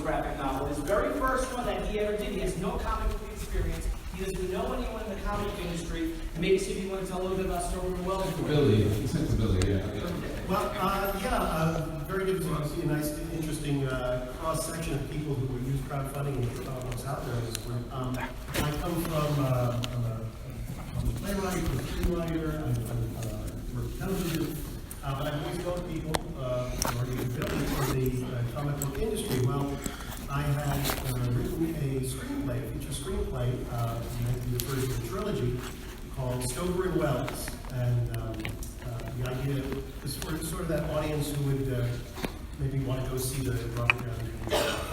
graphic novel. His very first one that he ever did. He has no comic book experience. He doesn't know anyone in the comic industry. Maybe see if you want to tell a little bit about Stoker Wells. Billy, he sent to Billy, yeah. Well, very good to see a nice, interesting cross-section of people who use crowdfunding and what's out there in this group. I come from I'm a playwright, I'm a screenwriter, I'm a television, but I've always known people who are getting buildings in the comic book industry. Well, I had written a screenplay, a feature screenplay, maybe the first of a trilogy, called Stoker Wells. And the idea is for sort of that audience who would maybe want to go see the Robert Downey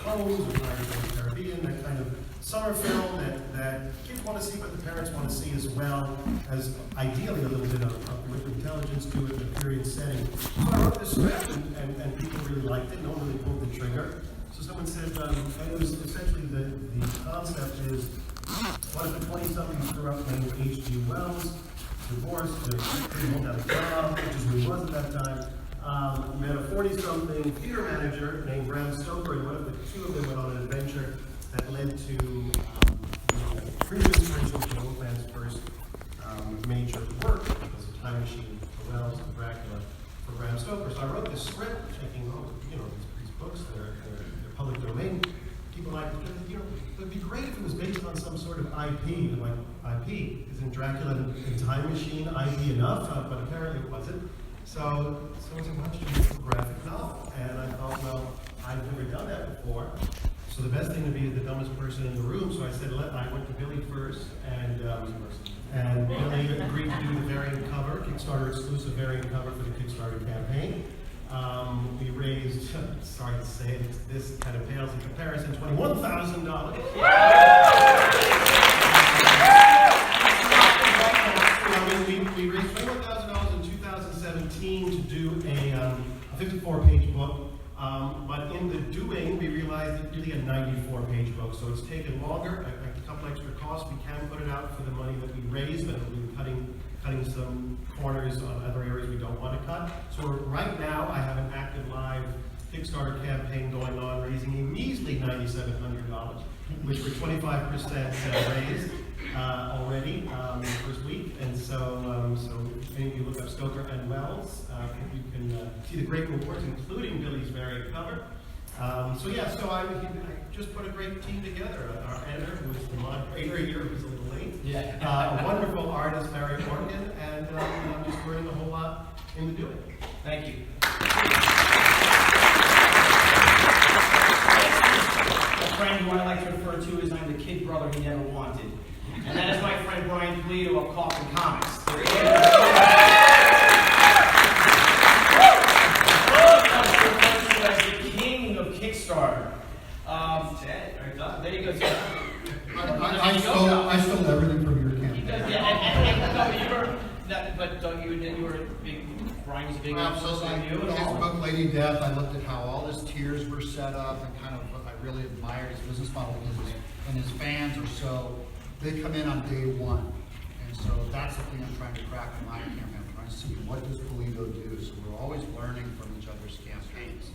Homes or Pirates of the Caribbean, that kind of summer film that kids want to see, but the parents want to see as well as ideally a little bit of political intelligence to it, the period setting. So I wrote this script and people really liked it. No one really pulled the trigger. So someone said, and it was essentially the concept is, what if a 20-something grew up named H.G. Wells, divorced, won't have a job, which is who he was at that time, met a 40-something theater manager named Bram Stoker, and one of the two of them went on an adventure that led to previous inspiration for Wolfman's first major work, which was a time machine for Wells and Dracula for Bram Stoker. So I wrote this script thinking, these books, they're public domain. People like, it'd be great if it was based on some sort of IP. And like, IP, isn't Dracula and Time Machine IP enough? But apparently it wasn't. So someone said, why don't you do a graphic novel? And I thought, well, I've never done that before. So the best thing to be the dumbest person in the room. So I said, I went to Billy first, and Billy agreed to do the variant cover, Kickstarter exclusive variant cover for the Kickstarter campaign. We raised, sorry to say it, this kind of pales in comparison, $21,000. We raised $21,000 in 2017 to do a 54-page book. But in the doing, we realized it's really a 94-page book, so it's taken longer, a couple extra costs. We can put it out for the money that we raised, but we're cutting some corners on other areas we don't want to cut. So right now, I have an active live Kickstarter campaign going on, raising a measly $9,700, which we're 25% raised already in the first week. And so if any of you look up Stoker and Wells, you can see the great rewards, including Billy's variant cover. So I just put a great team together. Our editor, who was the moderator here, who was a little late. A wonderful artist, Mary Morgan, and I'm just learning a whole lot in the doing. Thank you. A friend who I like to refer to as I'm the kid brother he never wanted. And that is my friend Brian Pulido of Coffin Comics. As the king of Kickstarter. Ted, are you done? There you go, Ted. I stole everything from your campaign. You were a big, Brian was a big Absolutely. on you and His all. book, Lady Death, I looked at how all his tiers were set up and kind of what I really admired his business model and his fans are so, they come in on day one. And so that's the thing I'm trying to crack in my campaign. I'm trying to see what does Pulido do. So we're always learning from each other's campaigns.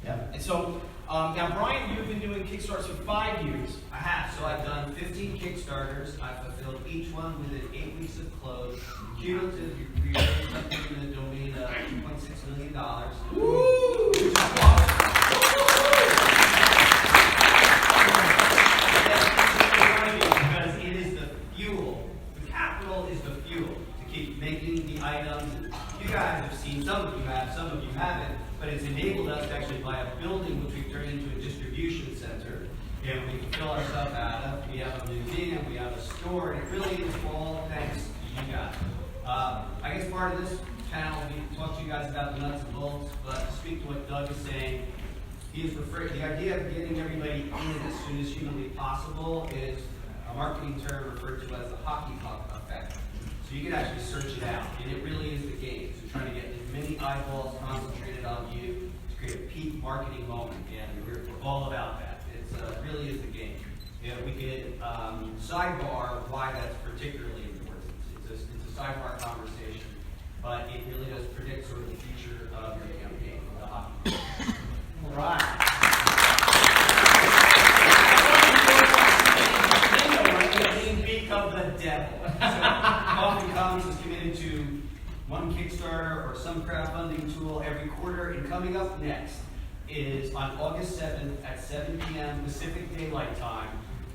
Yeah. And so, now Brian, you've been doing Kickstarters for 5 years. I have. So I've done 15 Kickstarters. I've fulfilled each one within 8 weeks of close. Cumulative, we raised something in the domain of $2.6 million. Woo! Because it is the fuel. The capital is the fuel to keep making the items. You guys have seen, some of you have, some of you haven't, but it's enabled us to actually buy a building which we've turned into a distribution center. And we can fill our stuff out of. We have a museum, we have a store, and it really is all thanks to you guys. I guess part of this panel will be to talk to you guys about the nuts and bolts, but to speak to what Doug is saying, he is referring, the idea of getting everybody in as soon as humanly possible is a marketing term referred to as the hockey puck effect. So you can actually search it out, and it really is the game. So trying to get as many eyeballs concentrated on you to create a peak marketing moment, and we're all about that. It really is the game. We could sidebar why that's particularly important. It's a sidebar conversation, but it really does predict sort of the future of your campaign, the hockey. All right. one Kickstarter or some crowdfunding tool every quarter. And coming up next is on August 7th at 7 p.m. Pacific Daylight Time,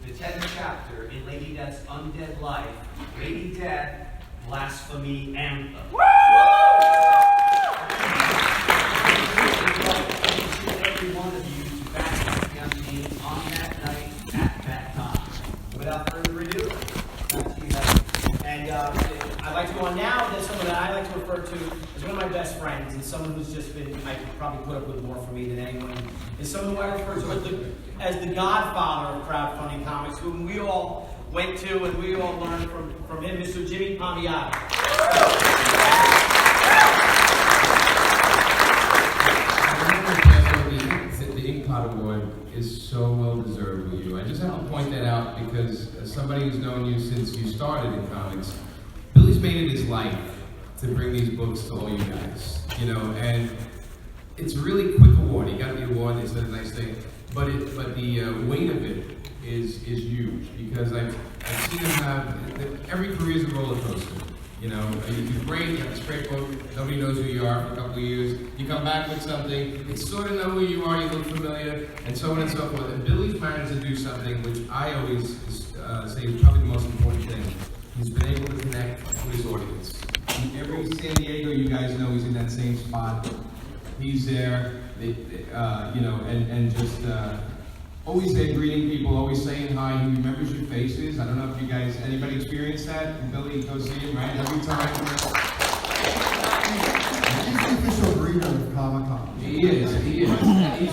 the 10th chapter in Lady Death's Undead Life, Lady Death Blasphemy Anthem. Every one of you to back the campaign on that night at that time. Without further ado, back to you guys. And I'd like to go on now. There's someone that I like to refer to as one of my best friends, and someone who's just been, I could probably put up with more from me than anyone, is someone who I refer to as the godfather of crowdfunding comics, whom we all went to and we all learned from him, Mr. Jimmy Palmiotti. The Inkpot Award is so well deserved with you. I just have to point that out because as somebody who's known you since you started in comics, Billy's made it his life to bring these books to all you guys, you know, and it's a really quick award. He got the award, they said a nice thing, but the weight of it is huge because I've seen him have, every career is a roller coaster. You know, you do great, you have this great book, nobody knows who you are for a couple of years, you come back with something, it's sort of know who you are, you look familiar, and so on and so forth. And Billy's managed to do something which I always say is probably the most important thing. He's been able to connect with his audience. In every San Diego, you guys know he's in that same spot. He's there, you know, and just always there greeting people, always saying hi. He remembers your faces. I don't know if you guys, anybody experienced that? And Billy, go see him, right? Every time. He's the official greeter of Comic-Con. He is. He's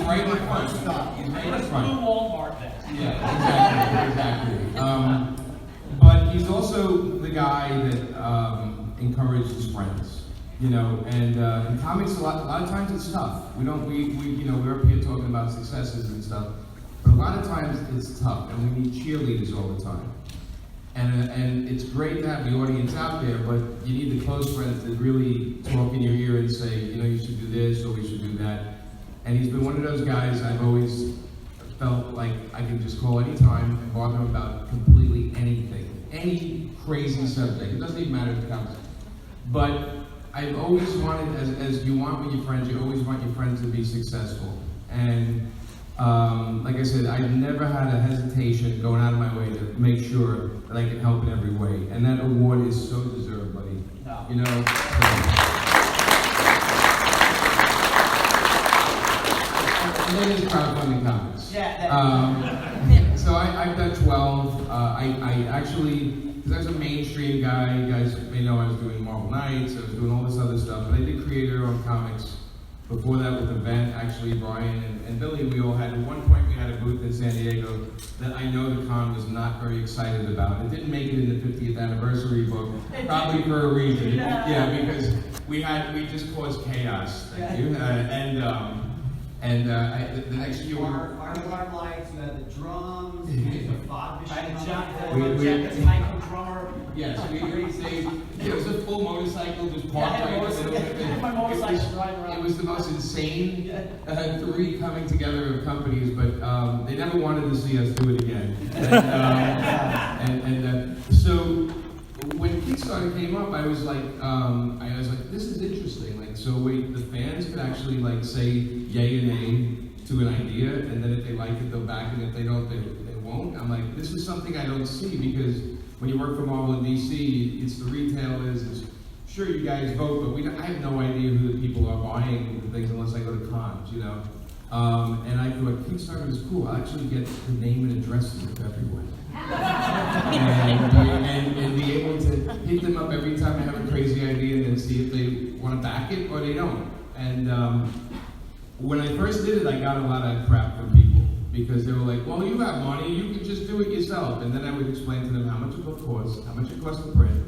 right in front. He's right in front. Walmart then. Yeah, exactly. But he's also the guy that encouraged his friends, you know. And in comics, a lot of times it's tough. You know, we're up here talking about successes and stuff, but a lot of times it's tough, and we need cheerleaders all the time. And it's great to have the audience out there, but you need the close friends that really talk in your ear and say, you know, you should do this or we should do that. And he's been one of those guys I've always felt like I can just call any time and bother him about completely anything, any crazy subject. It doesn't even matter if it comes. But I've always wanted, as you want with your friends, you always want your friends to be successful. And like I said, I've never had a hesitation going out of my way to make sure that I can help in every way. And that award is so deserved, buddy. No. You know? And it is crowdfunding comics. Yeah. So I've done 12. I actually, because I was a mainstream guy, you guys may know I was doing Marvel Knights, I was doing all this other stuff, but I did creator-owned comics. Before that with the event, actually, Brian and Billy, we all had, at one point we had a booth in San Diego that I know the con was not very excited about. It didn't make it in the 50th anniversary book, probably for a reason. Yeah, because we just caused chaos. Thank you. The next year Fire alarm lights, you had the drums, you had the fog machine. The Michael drummer. Yes, it was a full motorcycle just parked right in the middle of it. My motorcycle driving around. It was the most insane three coming together of companies, but they never wanted to see us do it again. So when Kickstarter came up, I was like, this is interesting. Like, so wait, the fans could actually like say yay or nay to an idea, and then if they like it, they'll back it. If they don't, they won't. I'm like, this is something I don't see because when you work for Marvel and DC, it's the retailers. Sure, you guys vote, but I have no idea who the people are buying the things unless I go to cons, you know. And I thought Kickstarter is cool. I'll actually get the name and addresses of everyone. and be able to hit them up every time I have a crazy idea and then see if they want to back it or they don't. And when I first did it, I got a lot of crap from people because they were like, well, you have money, you can just do it yourself. And then I would explain to them how much a book costs, how much it costs to print.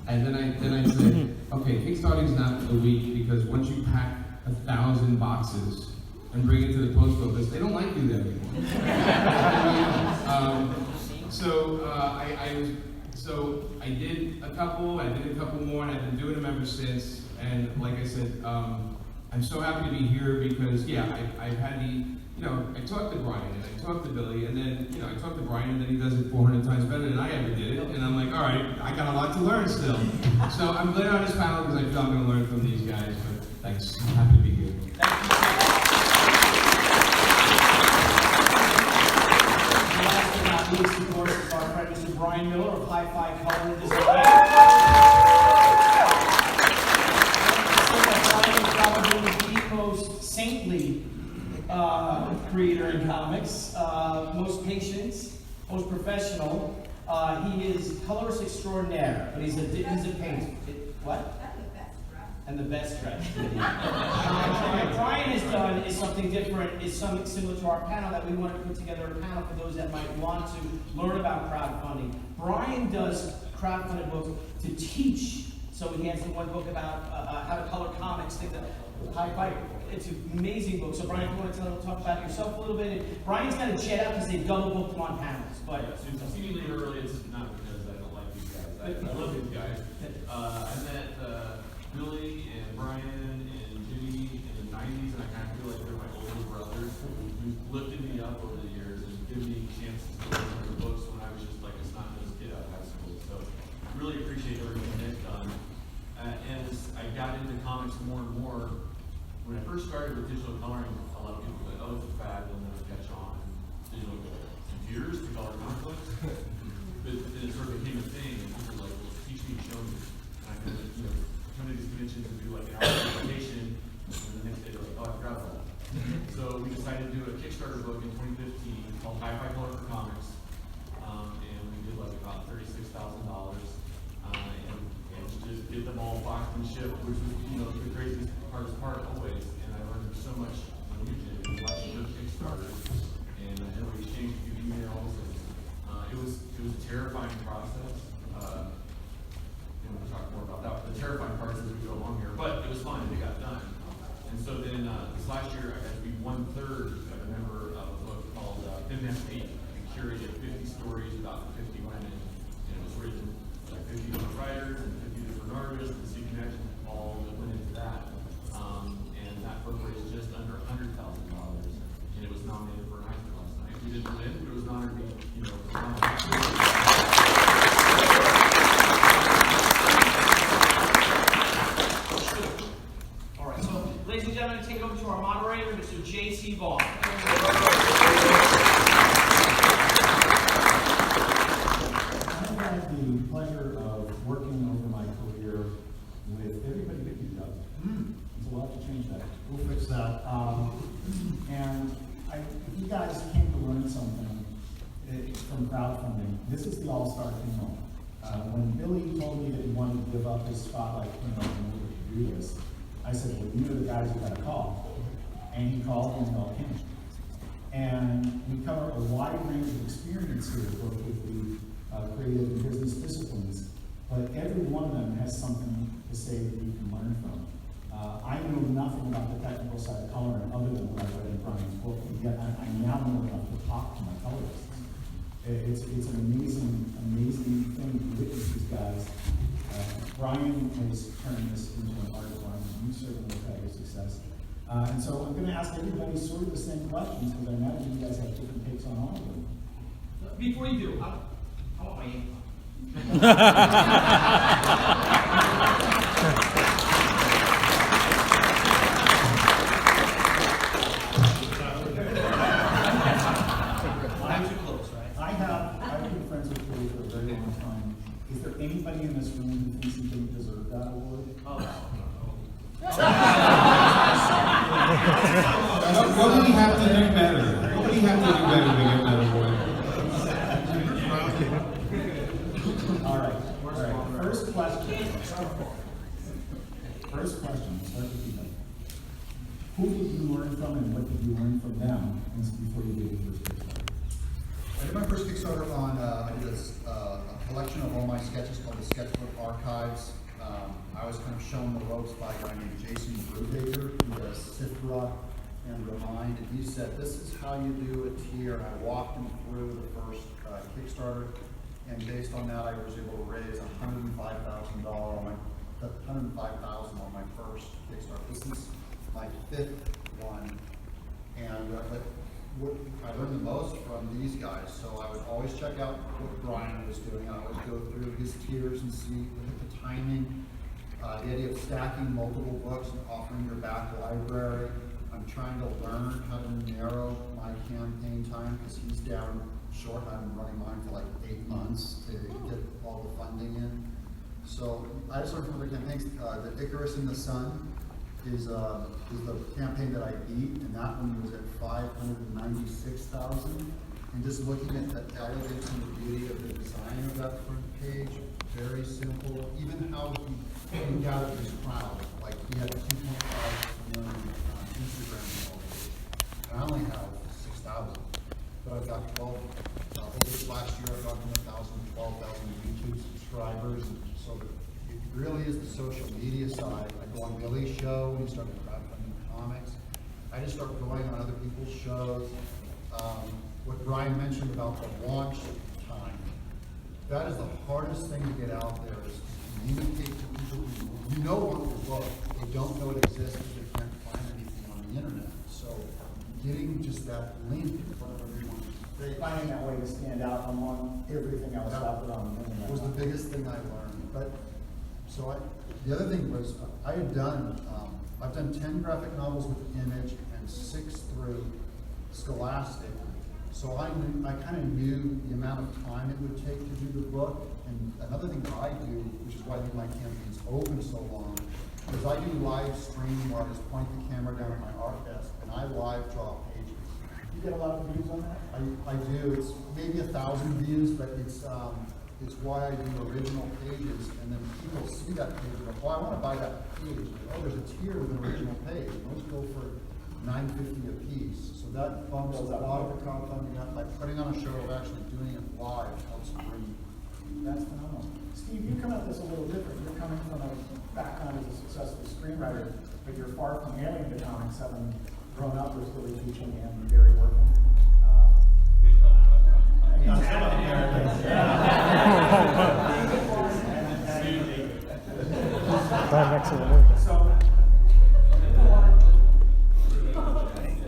And then I said, okay, Kickstarting is not a week because once you pack 1,000 boxes and bring it to the post office, they don't like you there anymore. So I did a couple more, and I've been doing them ever since. And like I said, I'm so happy to be here because, yeah, I've had you know, I talked to Brian, and I talked to Billy, and then, you know, I talked to Brian, and then he does it 400 times better than I ever did it, and I'm like, all right, I got a lot to learn still. So I'm glad on this panel because I feel I'm going to learn from these guys, but thanks. I'm happy to be here. Thank you. Last but not least, of course, is our friend Mr. Brian Miller of Hi-Fi Color Design. Brian is probably the most saintly creator in comics, most patient, most professional. He is colorist extraordinaire, but he's a painter. What? And the best dressed. What Brian has done is something different, is something similar to our panel that we want to put together a panel for those that might want to learn about crowdfunding. Brian does crowdfunding books to teach. So he has the one book about how to color comics, things that Hi-Fi. It's an amazing book. So Brian, if you want to talk about yourself a little bit. Brian's got to jet out because they double booked him on panels. But yeah, seemingly early, it's not because I don't like these guys. I love these guys. I met Billy and Brian and Jimmy in the 90s, and I kind of feel like they're my older brothers who've lifted me up over the years and given me chances to learn their books when I was just like a snot-nosed kid out of high school. So I really appreciate everything they've done. And as I got into comics more and more, when I first started with digital coloring, a lot of people were like, oh, it's a fad, it'll never catch on. Digital took years to color comic books. But then it sort of became a thing, and people were like, well, teach me, show me. And I kind of, you know, come to these conventions and do like an hour presentation, and the next day they're like, oh, I forgot about that. So we decided to do a Kickstarter book in 2015 called Hi-Fi Color for Comics. And we did like about $36,000. And just get them all boxed and shipped, which was, you know, the craziest hardest part always. And I learned so much when you did watching your Kickstarter, and we exchanged a few emails. And it was a terrifying process. And we'll talk more about that. But the terrifying parts as we go along here, but it was fun. It got done. And so then this last year, I got to be 1/3 of a member of a book called TenNapel. We curated 50 stories about 50 women, and it was written by 50 different writers and 50 different artists, and Sea Connection, all that went into that. And that book raised just under $100,000, and it was nominated for an Eisner last night. We didn't win, but it was an honor to be, you know, nominated. all right, so ladies and gentlemen, take it over to our moderator, Mr. J.C. Vaughn. I've had the pleasure of working over my career with everybody that you've done. There's a lot to change that. We'll fix that. And if you guys came to learn something from crowdfunding, this is the all-star team moment. When Billy told me that he wanted to give up his spotlight in order to do this, I said, well, you know the guys you got to call. And he called, and we all came. And we cover a wide range of experience here, both with the creative and business disciplines, but every one of them has something to say that we can learn from. I know nothing about the technical side of coloring other than what I read in Brian's book, and yet I now know enough to talk to my colorists. It's an amazing thing to witness these guys. Brian has turned this into an art form, and you certainly have had your success. And so I'm going to ask everybody sort of the same questions, because I imagine you guys have different takes on all of them. Before you do, I want my ink. I'm too close, right? I've been friends with Billy for a very long time. Is there anybody in this room who thinks he didn't deserve that award? What would he have to do better? What would he have to do better to get that award? All right. First question. Start with you. Who did you learn from, and what did you learn from them before you did your first Kickstarter? I did my first Kickstarter on, I did a collection of all my sketches called the Sketchbook Archives. I was kind of shown the ropes by a guy named Jason Brubaker, who does Sift Rock and Remind, and he said, this is how you do a tier. And I walked him through the first Kickstarter, and based on that, I was able to raise $105,000 on my first Kickstarter. This is my 5th one, and what I learned the most from these guys. So I would always check out what Brian was doing. I always go through his tiers and see, look at the timing, the idea of stacking multiple books and offering your back library. I'm trying to learn how to narrow my campaign time because he's down short. I've been running mine for like 8 months to get all the funding in. So I just learned from other campaigns. The Icarus in the Sun is the campaign that I beat, and that one was at 596,000. And just looking at the elegance and the beauty of the design of that front page, very simple. Even how he gathered his crowd, like he had 2.5 million Instagram followers. And I only have 6,000, but I've got 12. Over this last year, I've gotten 12,000 YouTube subscribers. So it really is the social media side. I go on Billy's show when he started crowdfunding comics. I just start going on other people's shows. What Brian mentioned about the launch time, that is the hardest thing to get out there, is to communicate to people who you know want your book. They don't know it exists because they can't find anything on the internet. So getting just that link in front of everyone's face Finding that way to stand out among everything else out there on the internet was the biggest thing I learned. But so the other thing was I had done, I've done 10 graphic novels with Image and 6 through Scholastic. So I kind of knew the amount of time it would take to do the book. And another thing that I do, which is why I think my campaign's open so long, is I do live streaming where I just point the camera down at my art desk and I live draw pages. You get a lot of views on that? I do. It's maybe 1,000 views, but it's why I do original pages, and then people see that page and go, oh, I want to buy that page. Oh, there's a tier with an original page. Those go for $9.50 a piece. So that bumps a lot of the crowdfunding up. Like putting on a show of actually doing it live helps bring. That's phenomenal. Steve, you come at this a little different. You're coming from a background as a successful screenwriter, but you're far from alien to comics, having grown up with Billy teaching and Barry working. So,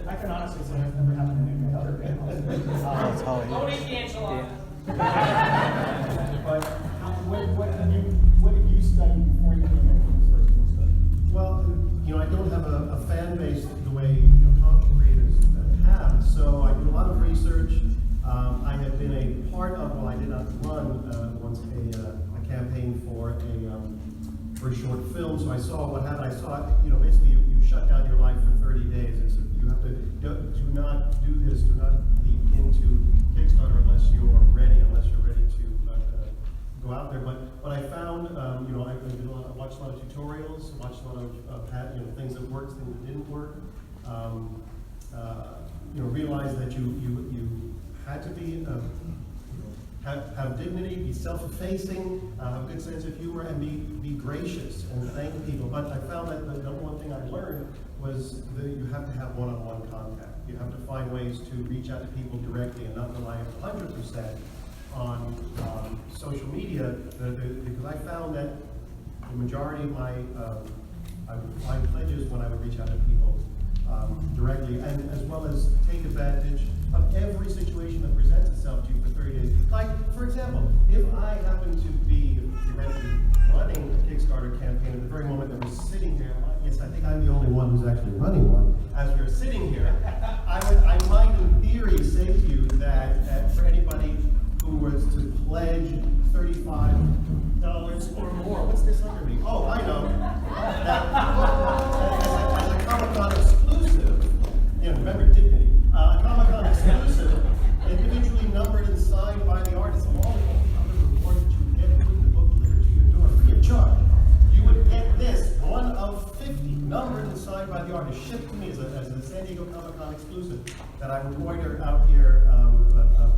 I can honestly say it's never happened in any other panels. Don't eat the enchilada. But what did you study before you came in for this first book study? Well, I don't have a fan base the way comic creators have, so I do a lot of research. I have been a part of, well, I did not run once a campaign for a short film, so I saw what happened. I saw, basically you shut down your life for 30 days. You have to do not do this, do not leap into Kickstarter unless you're ready to go out there. But what I found, I watched a lot of tutorials, watched a lot of things that worked, things that didn't work. Realized that you had to be have dignity, be self-effacing, have a good sense of humor, and be gracious and thank people. But I found that the number one thing I learned was that you have to have one-on-one contact. You have to find ways to reach out to people directly and not rely 100% on social media, because I found that the majority of I would find pledges when I would reach out to people directly, and as well as take advantage of every situation that presents itself to you for 30 days. Like, for example, if I happen to be theoretically running a Kickstarter campaign at the very moment that we're sitting here, yes, I think I'm the only one who's actually running one, as we're sitting here, I might in theory say to you that for anybody who was to pledge $35 or more, what's this under me? Oh, I know. As a Comic-Con exclusive, remember dignity, Comic-Con exclusive, individually numbered and signed by the artist, all the reward that you would get, including the book delivered to your door free of charge. You would get this, one of 50, numbered and signed by the artist, shipped to me as a San Diego Comic-Con exclusive that I would loiter out here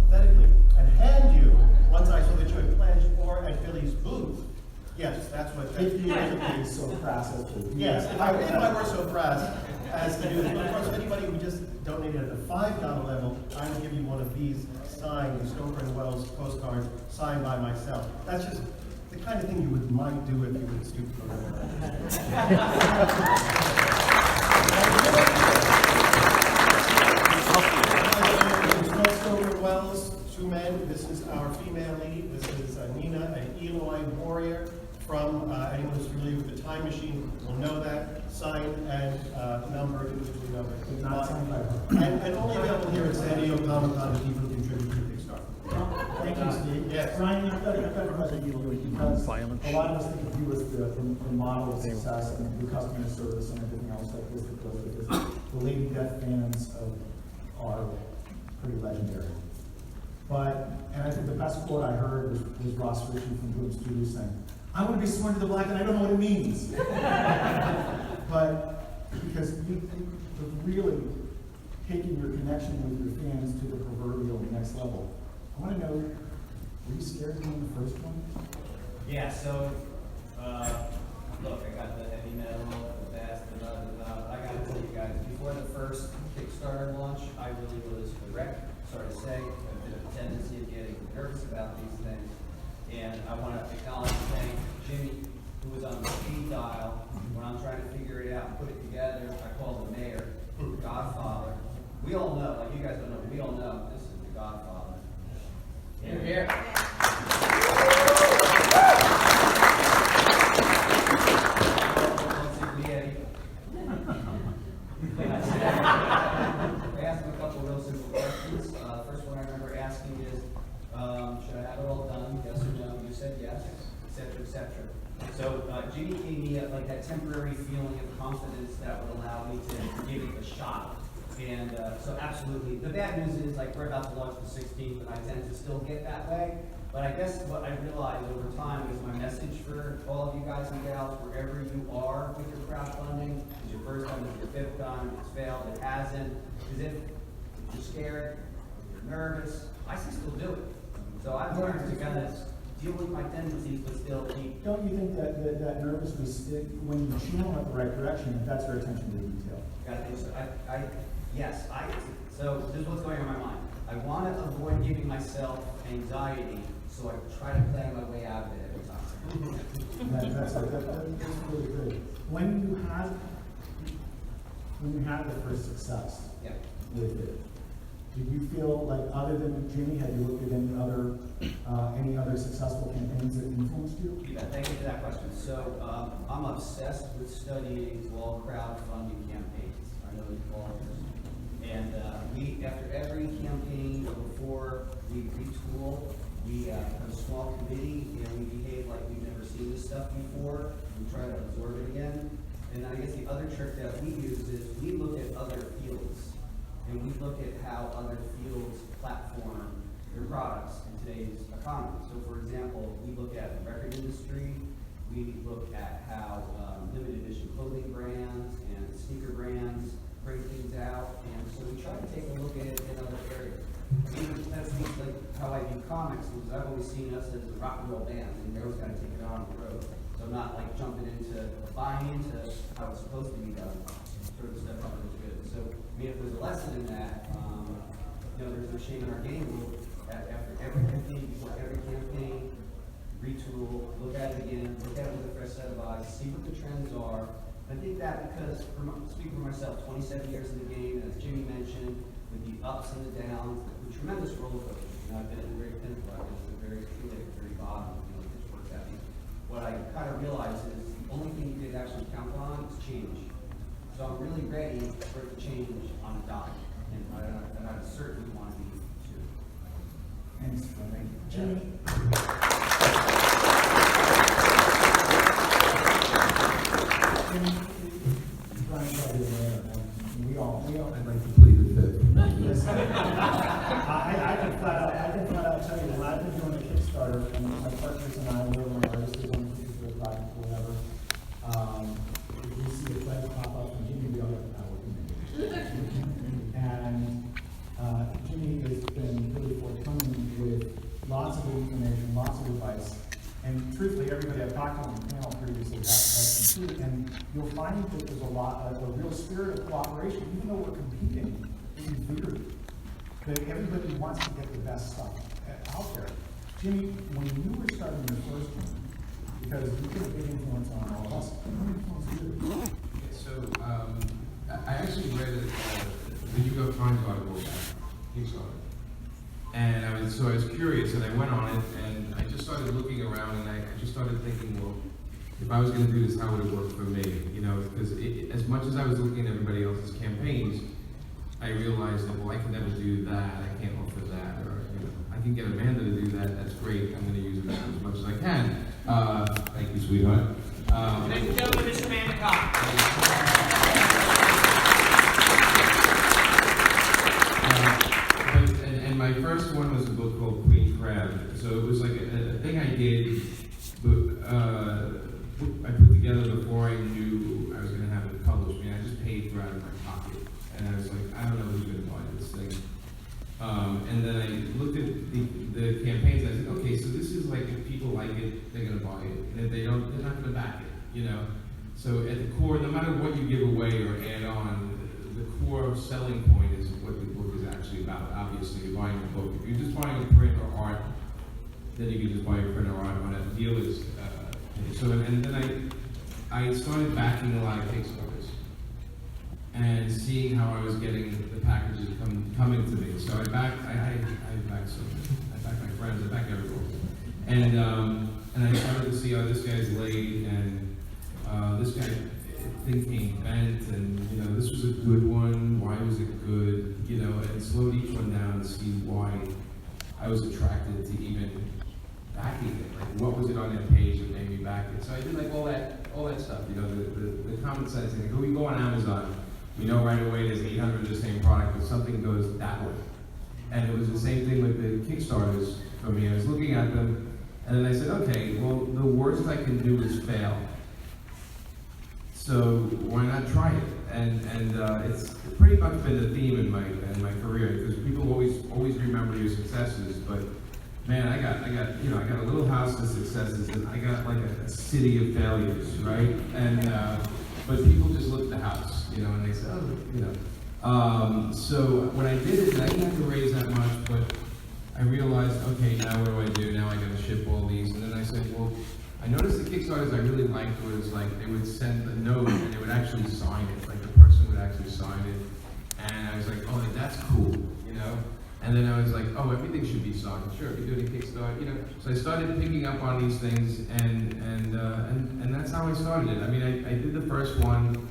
pathetically and hand you once I saw that you had pledged, or at Billy's booth. Yes, that's what. If you were to be so crass as to. Yes, if I were so crass as to do this. But of course, anybody who just donated at the $5 level, I will give you one of these signed Stoker Wells postcards signed by myself. That's just the kind of thing you might do if you were stupid. two men. This is our female lead. This is Nina, an Eloy warrior from, anyone who's familiar with the Time Machine will know that, signed and numbered, individually numbered. Did not sign by her. And only available here at San Diego Comic-Con to people who contribute to Kickstart. Thank you, Steve. Yes. Brian, I've got a question for you because a lot of us think of you as the model of success and the customer service and everything else like this that goes with this. The Lady Death fans are pretty legendary. But, and I think the best quote I heard was Ross Ritchie from Boom Studios saying, "I want to be sworn to the black and I don't know what it means." But because you're really taking your connection with your fans to the proverbial next level. I want to know, were you scared doing the first one? Yeah, so, look, I got the heavy metal, the fast, but I gotta tell you guys, before the first Kickstarter launch, I really was wrecked, sorry to say, a bit of a tendency of getting nervous about these things. And I want to acknowledge and thank Jimmy, who was on the speed dial when I'm trying to figure it out and put it together. I called the mayor, the Godfather. We all know, like you guys don't know, but we all know this is the Godfather. Here, here. I asked him a couple of real simple questions. First one I remember asking is, should I have it all done? Yes or no? You said yes, et cetera, et cetera. So Jimmy gave me like that temporary feeling of confidence that would allow me to give it a shot. And so absolutely. The bad news is like we're about to launch the 16th and I tend to still get that way. But I guess what I realized over time is my message for all of you guys and gals, wherever you are with your crowdfunding, it's your first time, it's your fifth time, it's failed, it hasn't, is if you're scared, if you're nervous, I can still do it. So I've learned to kind of deal with my tendencies, but still keep. Don't you think that nervousness, when you channel it the right direction, that's your attention to detail? Got it. So yes, so this is what's going on in my mind. I want to avoid giving myself anxiety, so I try to plan my way out of it every time. That's really good. When you had the first success Yeah. with it, did you feel like, other than Jimmy, had you looked at any other successful campaigns that influenced you? Yeah, thank you for that question. So I'm obsessed with studying all crowdfunding campaigns. I know you've all heard. And we, after every campaign or before we retool, we have a small committee and we behave like we've never seen this stuff before. We try to absorb it again. And I guess the other trick that we use is we look at other fields and we look at how other fields platform their products in today's economy. So for example, we look at the record industry, we look at how limited edition clothing brands and sneaker brands bring things out, and so we try to take a look at it in other areas. That's like how I view comics, because I've always seen us as a rock and roll band, and we always got to take it on the road. So I'm not like jumping into, buying into how it's supposed to be done, sort of step up is good. So I mean, if there's a lesson in that, there's no shame in our game. We'll, after every campaign, before every campaign, retool, look at it again, look at it with a fresh set of eyes, see what the trends are. I think that because, speaking for myself, 27 years in the game, as Jimmy mentioned, with the ups and the downs, the tremendous roller coaster. I've been in the very pinnacle, I've been at the very, really at the very bottom, pitchforks at me. What I kind of realized is the only thing you can actually count on is change. So I'm really ready for it to change on a dime, and I certainly want to be too. Thanks, thank you. Jimmy? Brian probably the mayor, and we all I'd like to plead the fifth. I can flat out tell you that I've been doing a Kickstarter, and my partners and I, we're my artists, we're on the project, whatever. If you see a flag pop up, and Jimmy, we all have the power to make it. And Jimmy has been really forthcoming with lots of information, lots of advice. And truthfully, everybody I've talked to on the panel previously has been too. And you'll find that there's a real spirit of cooperation, even though we're competing in theory. That everybody wants to get the best stuff out there. Jimmy, when you were starting your first one, because you get a big influence on all of us, what influenced you? So I actually read the New York Times article about Kickstarter. And I was curious, and I went on it, and I just started looking around, and I just started thinking, well, if I was going to do this, how would it work for me? You know, because as much as I was looking at everybody else's campaigns, I realized that, well, I can never do that, I can't offer that, or, you know, I can get Amanda to do that, that's great, I'm going to use it as much as I can. Thank you, sweetheart. Ladies and gentlemen, Mr. Amanda Cox. And my first one was a book called Queen Crab. So it was like a thing I did, I put together before I knew I was going to have it published. I mean, I just paid for it out of my pocket. And I was like, I don't know who's going to buy this thing. And then I looked at the campaigns and I said, okay, so this is like, if people like it, they're going to buy it. And if they don't, they're not going to back it, you know? So at the core, no matter what you give away or add on, the core selling point is what the book is actually about. Obviously, you're buying a book. If you're just buying a print or art, then you can just buy a print or art on a dealer's. And then I started backing a lot of Kickstarters and seeing how I was getting the packages coming to me. So I backed some. I backed my friends. I backed everyone. And I started to see, oh, this guy's late, and this guy thing came bent, and you know, this was a good one. Why was it good? You know, and slowed each one down to see why I was attracted to even backing it. Like, what was it on that page that made me back it? So I did like all that stuff. You know, the common sense thing. Like, we go on Amazon, we know right away there's 800 of the same product, but something goes that way. And it was the same thing with the Kickstarters for me. I was looking at them, and then I said, okay, well, the worst I can do is fail. So why not try it? And it's pretty much been the theme in my career, because people always remember your successes, but man, I got a little house of successes, and I got like a city of failures, right? And but people just look at the house, you know, and they say, oh, you know. So when I did it, I didn't have to raise that much, but I realized, okay, now what do I do? Now I got to ship all these, and then I said, well, I noticed the Kickstarters I really liked was like they would send a note and they would actually sign it, like the person would actually sign it, and I was like, oh, that's cool, you know. And then I was like, oh, everything should be signed. Sure, if you're doing a Kickstarter, you know. So I started picking up on these things, and that's how I started it. I mean, I did the first one.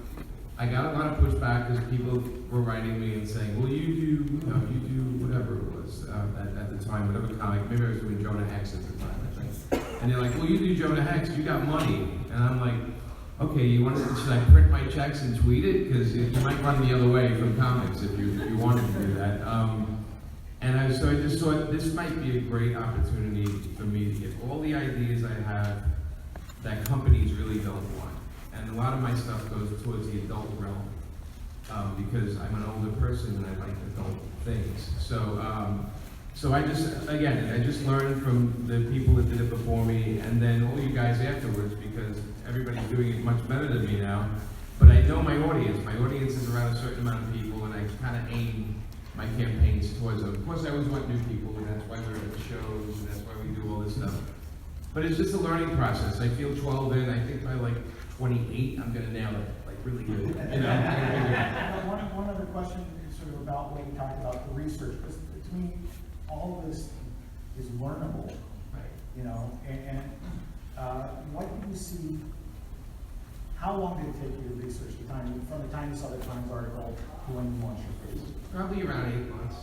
I got a lot of pushback because people were writing me and saying, well, you do whatever it was at the time, whatever comic. Maybe I was doing Jonah Hex at the time, I think. And they're like, well, you do Jonah Hex, you got money. And I'm like, okay, should I print my checks and tweet it? Because you might run the other way from comics if you wanted to do that. So I just thought this might be a great opportunity for me to get all the ideas I have that companies really don't want. And a lot of my stuff goes towards the adult realm because I'm an older person and I like adult things. So I just learned from the people that did it before me, and then all you guys afterwards, because everybody's doing it much better than me now. But I know my audience. My audience is around a certain amount of people, and I kind of aim my campaigns towards them. Of course, I always want new people, and that's why we're at the shows, and that's why we do all this stuff. But it's just a learning process. I feel 12 in. I think by like 28, I'm gonna nail it, like really good. You know. One other question, sort of about what you talked about the research, because to me, all of this is learnable, Right. you know. And what do you see? How long did it take you to research the time from the time you saw the Times article to when you launched your face? Probably around 8 months.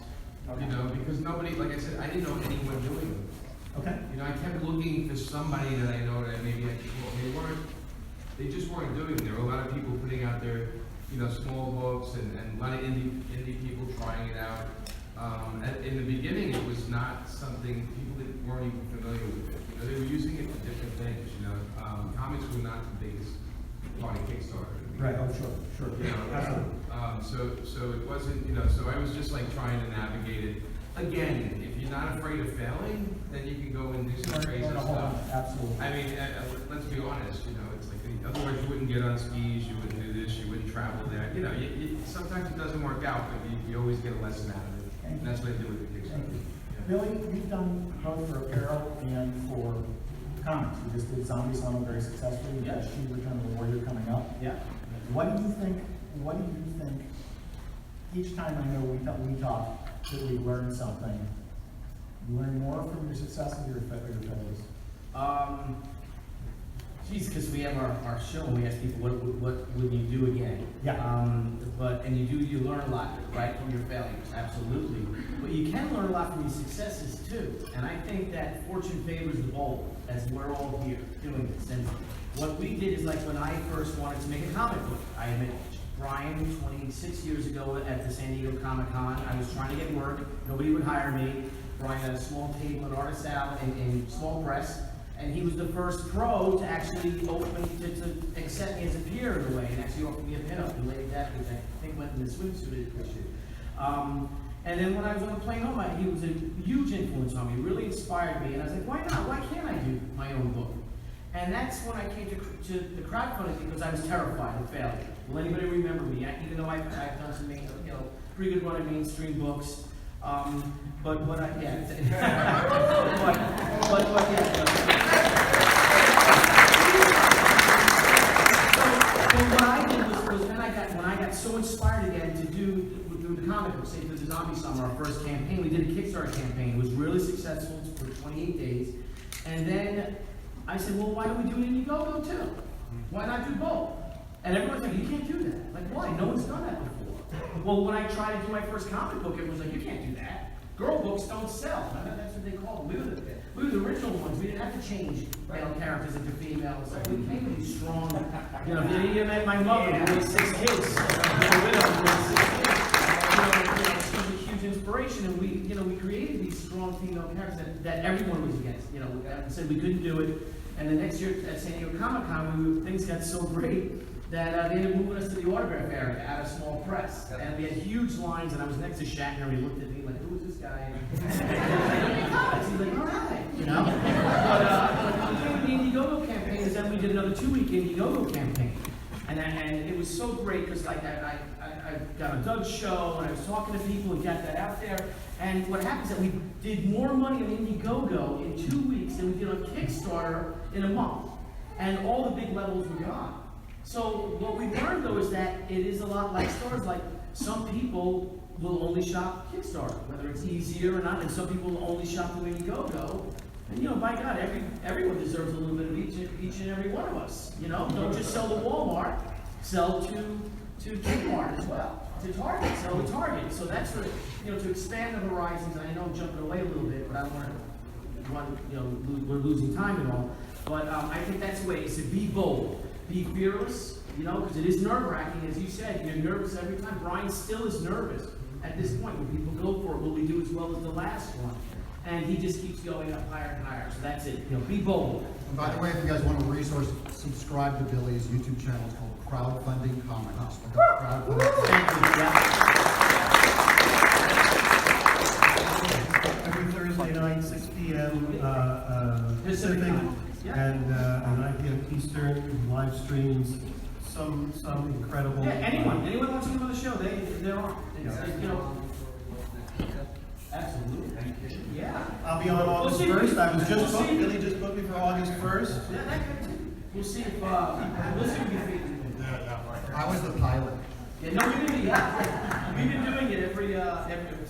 Okay. You know, because nobody, like I said, I didn't know anyone doing it. Okay. You know, I kept looking for somebody that I know that maybe they just weren't doing it. There were a lot of people putting out their, you know, small books and a lot of indie people trying it out. In the beginning, it was not something people that weren't even familiar with it. You know, they were using it for different things. You know, comics were not the biggest part of Kickstarter. Right. Oh, sure. You know, Absolutely. so it wasn't. You know, so I was just like trying to navigate it. Again, if you're not afraid of failing, then you can go and do some crazy stuff. Absolutely. I mean, let's be honest. You know, it's like otherwise you wouldn't get on skis, you wouldn't do this, you wouldn't travel there. You know, sometimes it doesn't work out, but you always get a lesson out of it. And that's what I do with the Kickstarter. Yeah. Billy, you've done both for apparel and for comics. You just did Zombie Song very successfully. You've got She Return of the Warrior coming up. Yeah. What do you think? Each time I know we talk that we learn something, You learn more from your success or your failures? Geez, because we have our show and we ask people, what would you do again? Yeah. And you learn a lot, right, from your failures, absolutely. But you can learn a lot from your successes too. And I think that fortune favors the bold, as we're all here doing this. And what we did is, like, when I first wanted to make a comic book, I met Brian 26 years ago at the San Diego Comic-Con. I was trying to get work, nobody would hire me. Brian had a small table at Artist Alley in small press. And he was the first pro to actually to accept me as a peer in a way, and actually offered me a pinup and laid that, which I think went in the swimsuit issue. And then when I was on the plane home, he was a huge influence on me, really inspired me, and I was like, why not? Why can't I do my own book? And that's when I came to the crowdfunding, because I was terrified of failure. Will anybody remember me? Even though I've done some, pretty good run of mainstream books. But what I, yeah, but yeah. So what I did was then when I got so inspired again to do the comic book, say for the Zombie Summer, our first campaign, we did a Kickstart campaign. It was really successful for 28 days. And then I said, well, why don't we do an Indiegogo too? Why not do both? And everyone's like, you can't do that. Like, why? No one's done that before. Well, when I tried to do my first comic book, everyone's like, you can't do that. Girl books don't sell. That's what they call them. We were the original ones. We didn't have to change male characters into females. Like, we came to be strong. You met my mother who raised 6 kids. A widow who raised 6 kids. She was a huge inspiration, and we created these strong female characters that everyone was against. And said we couldn't do it. And the next year at San Diego Comic-Con, things got so great that they ended up moving us to the autograph area out of small press. And we had huge lines, and I was next to Shatner, and he looked at me like, who is this guy? He's like, all right, But the thing with the Indiegogo campaign is that we did another 2-week Indiegogo campaign. And it was so great, because I got on Doug's show, and I was talking to people and got that out there. And what happens is that we did more money on Indiegogo in 2 weeks than we did on Kickstarter in a month. And all the big levels were gone. So what we learned, though, is that it is a lot like stores. Like, some people will only shop Kickstarter, whether it's easier or not, and some people will only shop through Indiegogo. And by God, everyone deserves a little bit of each and every one of us. Don't just sell to Walmart, sell to Kmart as well, to Target, sell to Target. So that's sort of, to expand the horizons. And I know I'm jumping away a little bit, but I don't want to we're losing time and all. But I think that's the way. Is to be bold. Be fearless, because it is nerve-wracking. As you said, you're nervous every time. Brian still is nervous at this point. When people go for it, will we do as well as the last one? And he just keeps going up higher and higher. So that's it. Be bold. And by the way, if you guys want a resource, subscribe to Billy's YouTube channel. It's called Crowdfunding Comics. Every Thursday night, 6 p.m. Pacific. And 9 p.m. Eastern, live streams, some incredible. Yeah, anyone wants to come on the show, they're on. Absolutely. Yeah. I'll be on August 1st. I was just booked. Billy just booked me for August 1st. Yeah, that could too. We'll see if I was the pilot. Yeah, no, we've been doing it every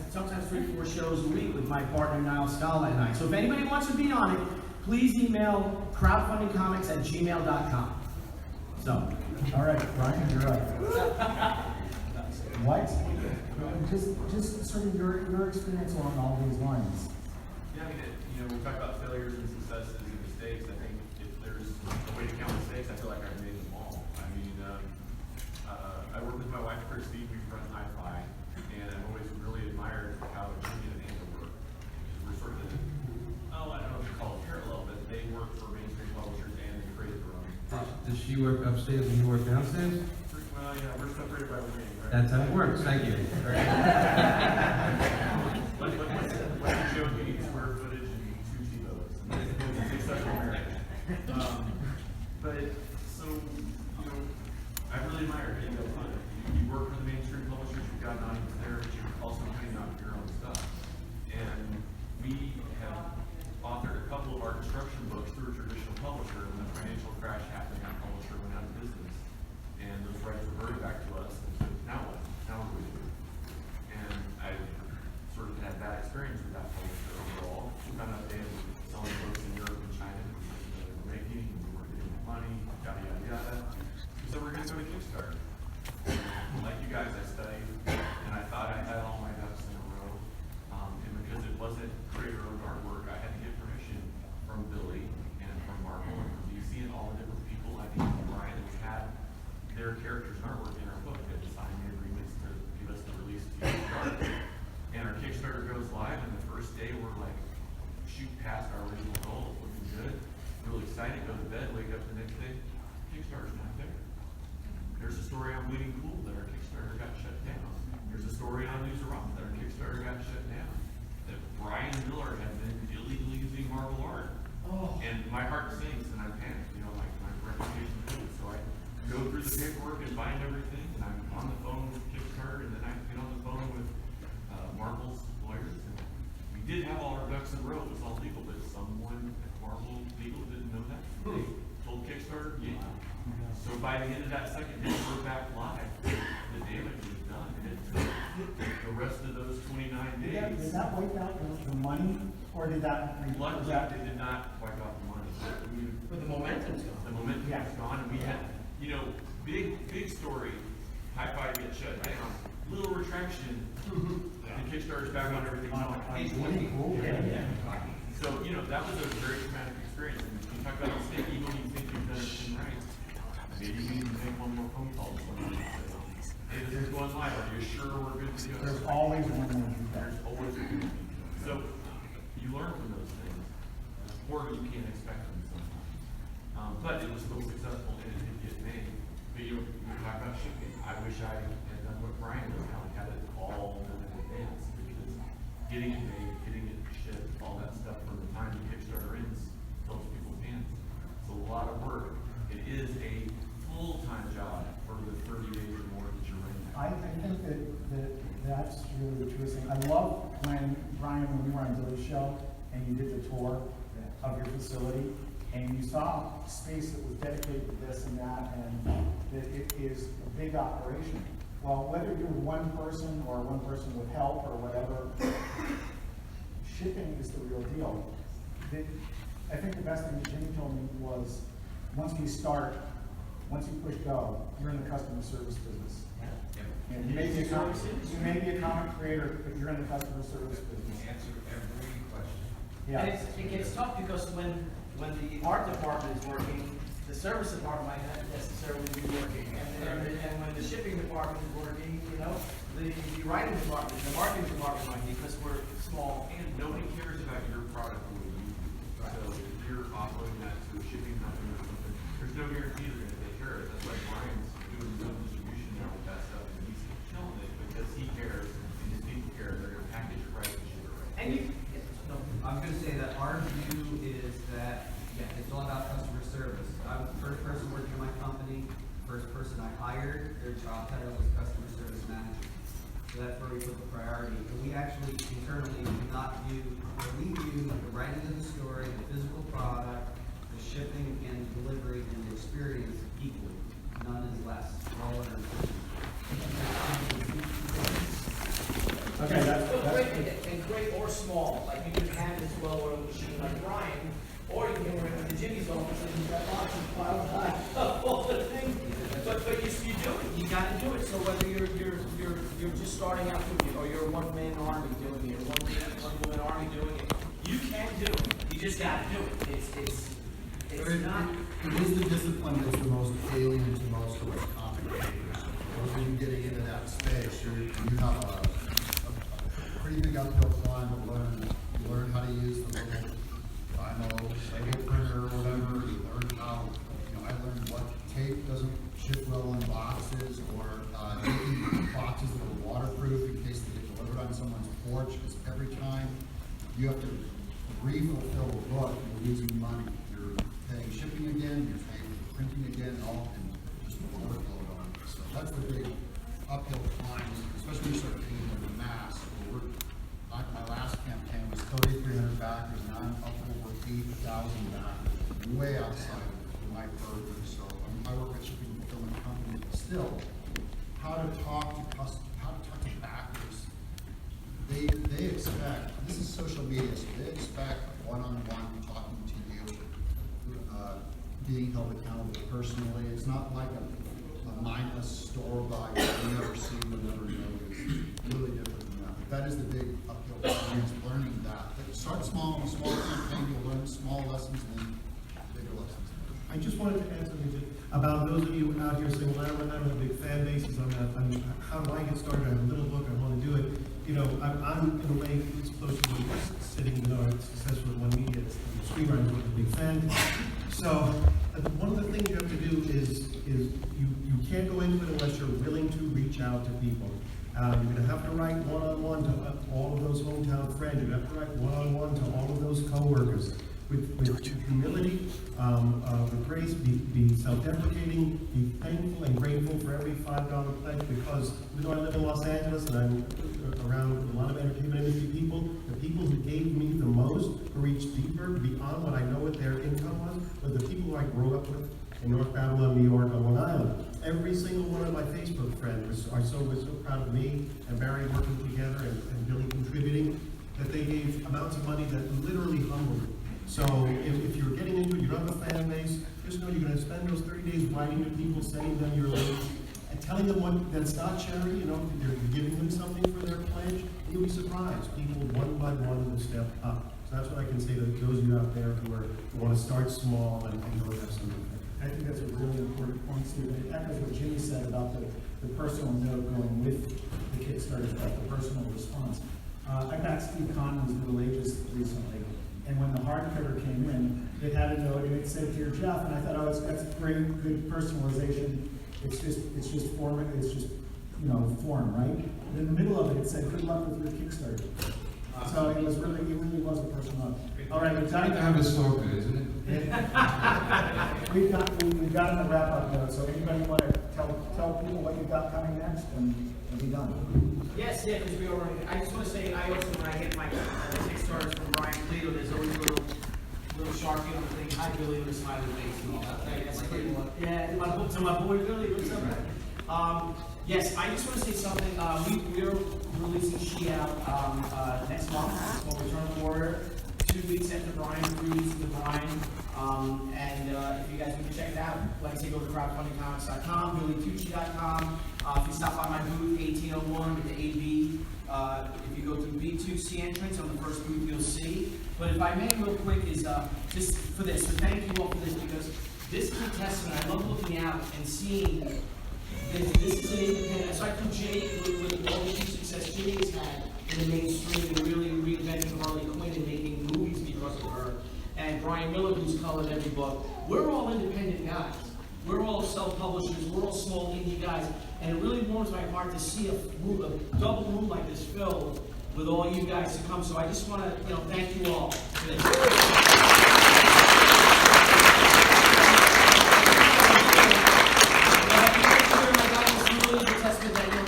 sometimes 3-4 shows a week with my partner Niall Scala and I. So if anybody wants to be on it, please email crowdfundingcomics@gmail.com. So, All right, Brian, you're up. What? Just sort of your experience along all these lines. Yeah, we talk about failures and successes and mistakes. I think if there's a way to count mistakes, I feel like I've made them all. I work with my wife, Christy. We run Hi-Fi, and I've always really admired how Jimmy and Amanda work. We're sort of, I don't know if you call it parallel, but they work for mainstream publishers and they create their own. Does she work upstairs and you work downstairs? Well, yeah, we're separated by a ring, right? That's how it works. Thank you. What's the joke? You need square footage and Tucci those. It's a successful marriage. But so, I really admire it. You work for the mainstream publishers, you've got an audience there, but you're also putting out your own stuff. And we have authored a couple of our construction books through a traditional publisher. When the financial crash happened, that publisher went out of business. And those rights reverted back to us. And so now what? Now what do we do? And I sort of had that experience with that publisher overall. Kickstarter's not there. There's a story on Bleeding Cool that our Kickstarter got shut down. There's a story on News of Rock that our Kickstarter got shut down. That Brian Miller had been illegally using marble art. And my heart sinks and I panic, you know, like my reputation goes. So I go through the paperwork and find everything, and I'm on the phone with Kickstarter, and then I get on the phone with Marble's lawyers. And we did have all our ducks in a row, it was all legal, but someone at Marble Legal didn't know that. They told Kickstarter, yeah. So by the end of that second day, we're back live. The damage is done, and the rest of those 29 days. Did that wipe out the money, or did that? Luckily, they did not wipe out the money. But the momentum's gone. The momentum is gone, and we had, you know, big story. High Five gets shut down. Little retraction. And Kickstarter's back on everything. So, you know, that was a very traumatic experience. And you talk about mistake, even when you think you've done everything right, maybe you need to make one more phone call to somebody and say, hey, this is going live. Are you sure we're good to go? There's always one more. There's always a good. So you learn from those things, or you can't expect them sometimes. But it was still successful and it did get made. But you talk about shipping. I wish I had done what Brian did, how he had it all done in advance, because getting it made, getting it shipped, all that stuff from the time the Kickstarter ends fills people's hands. It's a lot of work. It is a full-time job for the 30 days or more that you're in. I think that's really the truest thing. I love when, Brian, when we were on Billy's show and you did the tour of your facility and you saw space that was dedicated to this and that, and that it is a big operation. Well, whether you're one person or one person with help or whatever, shipping is the real deal. I think the best thing that Jimmy told me was, once you push go, you're in the customer service business. And you may be a comic creator, but you're in the customer service business. Answer every question. Yeah. And it gets tough because when the art department is working, the service department might not necessarily be working. And when the shipping department is working, you know, the writing department, the marketing department might be, because we're small. And nobody cares about your product the way you do. So if you're offloading that to a shipping company or something, there's no guarantee they're going to take care of it. That's why Brian's doing his own distribution now with that stuff, and he's killing it because he cares and his people care. They're going to package it right and ship it right. And you, I'm going to say that our view is that, yeah, it's all about customer service. I'm the first person working in my company, first person I hired, their job title was customer service manager. So that's where we put the priority. And we actually internally do not view, we view the writing of the story, the physical product, the shipping and delivery and the experience equally. None is less. All are important. Okay, and great or small, like you can have this well-oiled machine like Brian, or you can work into Jimmy's office and you've got lots of piled high of all the things. But you do it. You got to do it. So whether you're just starting out doing it, or you're a one-man army doing it, or one-woman army doing it, you can do it. You just got to do it. It's not. It is the discipline that's the most alien to most of us comic creators. When you're getting into that space, you have a pretty big uphill climb to learn. You learn how to use the little Lego printer or whatever. You learn how, I learned what tape doesn't ship well in boxes, or making boxes that are waterproof in case they get delivered on someone's porch. Because every time you have to re-fulfill a book, you're losing money. You're paying shipping again, you're paying printing again, all in just a workload on it. So that's the big uphill climb, especially when you start paying in the mass. My last campaign was 3,300 backers, and I'm up over 8,000 backers, way outside of my purview. So I work with shipping and fulfillment companies, but still, how to talk to backers. They expect, this is social media, so they expect one-on-one talking to you, being held accountable personally. It's not like a mindless store buy you never see, you never know. It's really different than that. But that is the big uphill experience, learning that. But start small in a small campaign, you'll learn small lessons and then bigger lessons. I just wanted to add something about those of you out here saying, well, I don't have a big fan bases on that. I mean, how do I get started? I have a little book, I want to do it. I'm in a way supposed to be sitting, successful at One Media, screenwriting with a big fan. So one of the things you have to do is you can't go into it unless you're willing to reach out to people. You're going to have to write one-on-one to all of those hometown friends. You're going to have to write one-on-one to all of those coworkers. With humility, with grace, be self-deprecating, be thankful and grateful for every $5 pledge, because even though I live in Los Angeles and I'm around a lot of entertainment industry people, the people who gave me the most, who reached deeper beyond what I know what their income was, were the people who I grew up with in North Babylon, New York, on Long Island. Every single one of my Facebook friends was so proud of me and Barry working together and Billy contributing, that they gave amounts of money that literally humbled me. So if you're getting into it, you don't have a fan base, just know you're going to spend those 30 days writing to people, sending them your link, and telling them that's not charity, you're giving them something for their pledge. You'll be surprised. People one by one will step up. So that's what I can say to those of you out there who want to start small and go have some impact. I think that's a really important point, Steve. It echoes what Jimmy said about the personal note going with the Kickstarter stuff, the personal response. I got Steve Conlon's Middle Ages recently, and when the hardcover came in, it had a note and it said, "Dear Jeff," and I thought, oh, that's great, good personalization. It's just form, form, right? And in the middle of it said, "Good luck with your Kickstarter." So it really was a personal note. All right, we've got Time to have a stalker, isn't it? we've got a wrap up note. So anybody want to tell people what you've got coming next, and be done. Yes, because we already. I just want to say, I also, when I get my Kickstarters from Brian Pulido, there's always a little Sharpie on the thing. Hi, Billy, with a smiley face and all that. That's great. Yeah, to my boy Billy, what's up? Yes, I just want to say something. We're releasing She Out next month. It's called Return of the Warrior. 2 weeks after Brian, 3 weeks after Brian. If you guys want to check it out, like I say, go to crowdfundingcomics.com, BillyTucci.com. If you stop by my booth, 1801 with the AB, if you go through B2C entrance on the first booth, you'll see. But if I may, real quick, is just for this. So thank you all for this, because this is a testament. I love looking out and seeing this is an independent. Aside from Jay, with all the success Jay has had in the mainstream and really reinventing Harley Quinn and making movies because of her, and Brian Miller, who's colored every book, we're all independent guys. We're all self-publishers. We're all small indie guys. And it really warms my heart to see a double room like this filled with all you guys to come. So I just want to, thank you all for this.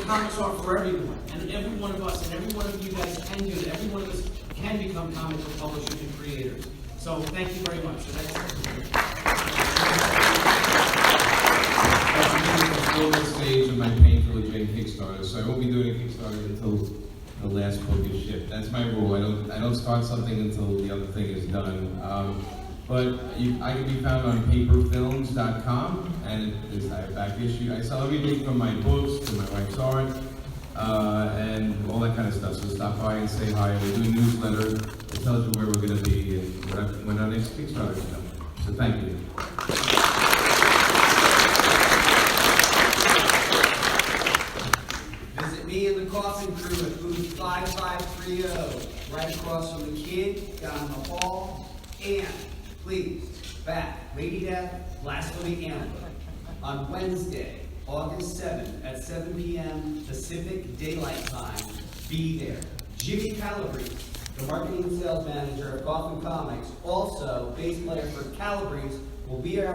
Comics are for everyone, and every one of us, and every one of you guys can do it. Every one of us can become comic book publishers and creators. So thank you very much. So that's the stage of my Painkiller Jane Kickstarter, so I won't be doing a Kickstarter until the last book is shipped. That's my rule. I don't start something until the other thing is done. But I can be found on paperfilms.com, and I have back issue. I sell everything from my books to my wife's art, and all that kind of stuff. So stop by and say hi. We do a newsletter that tells you where we're going to be and when our next Kickstarter is done. So thank you. Visit me and the Coffin Crew at booth 5530, right across from the Kid, down the hall. And please, back Lady Death, Blasphemy Anthem, on Wednesday, August 7th at 7 p.m. Pacific Daylight Time. Be there. Jimmy Calabrese, the marketing and sales manager of Coffin Comics, also bass player for Calabrese, will be here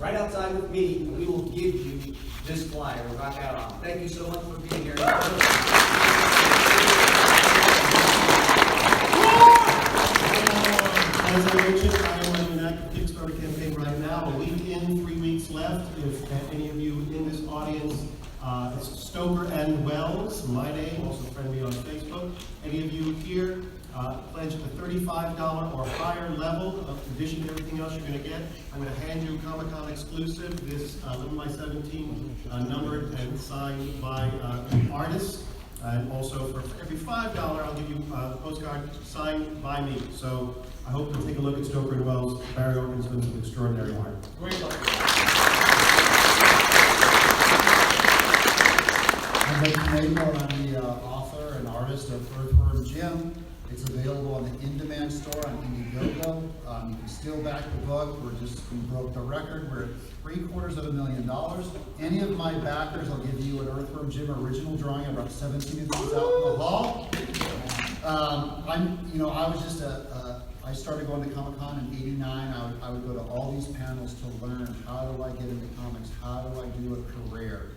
right outside with me, and we will give you this flyer to rock out on. Thank you so much for being here. As I mentioned, I am running an active Kickstarter campaign right now. A week in, 3 weeks left. If any of you in this audience, it's Stoker Wells, my name, also friend me on Facebook. Any of you here pledge a $35 or higher level, in addition to everything else you're going to get, I'm going to hand you Comic-Con exclusive, this 11 by 17 numbered and signed by an artist. And also for every $5, I'll give you a postcard signed by me. So I hope you'll take a look at Stoker Wells. Barry Orkin's doing some extraordinary art. great luck. I'm TenNapel, and I'm the author and artist of Earthworm Jim. It's available on the in-demand store on Indiegogo. You can steal back the book. We broke the record. We're at $750,000. Any of my backers, I'll give you an Earthworm Jim original drawing of about 17 inches out in the hall. I was just I started going to Comic-Con in '89. I would go to all these panels to learn how do I get into comics, how do I do a career.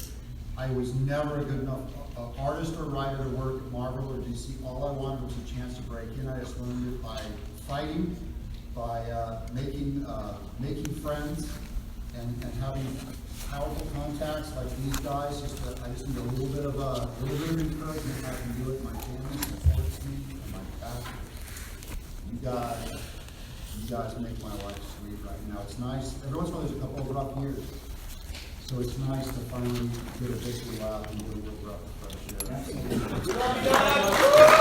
I was never a good enough artist or writer to work at Marvel or DC. All I wanted was a chance to break in. I just learned it by fighting, by making friends, and having powerful contacts like these guys. I just need a little bit of encouragement. I can do it. My family supports me, and my pastor. You guys make my life sweet right now. It's nice. Every once in a while, there's a couple of rough years. So it's nice to finally get a victory lap and get a little breath of fresh air. Good on you guys.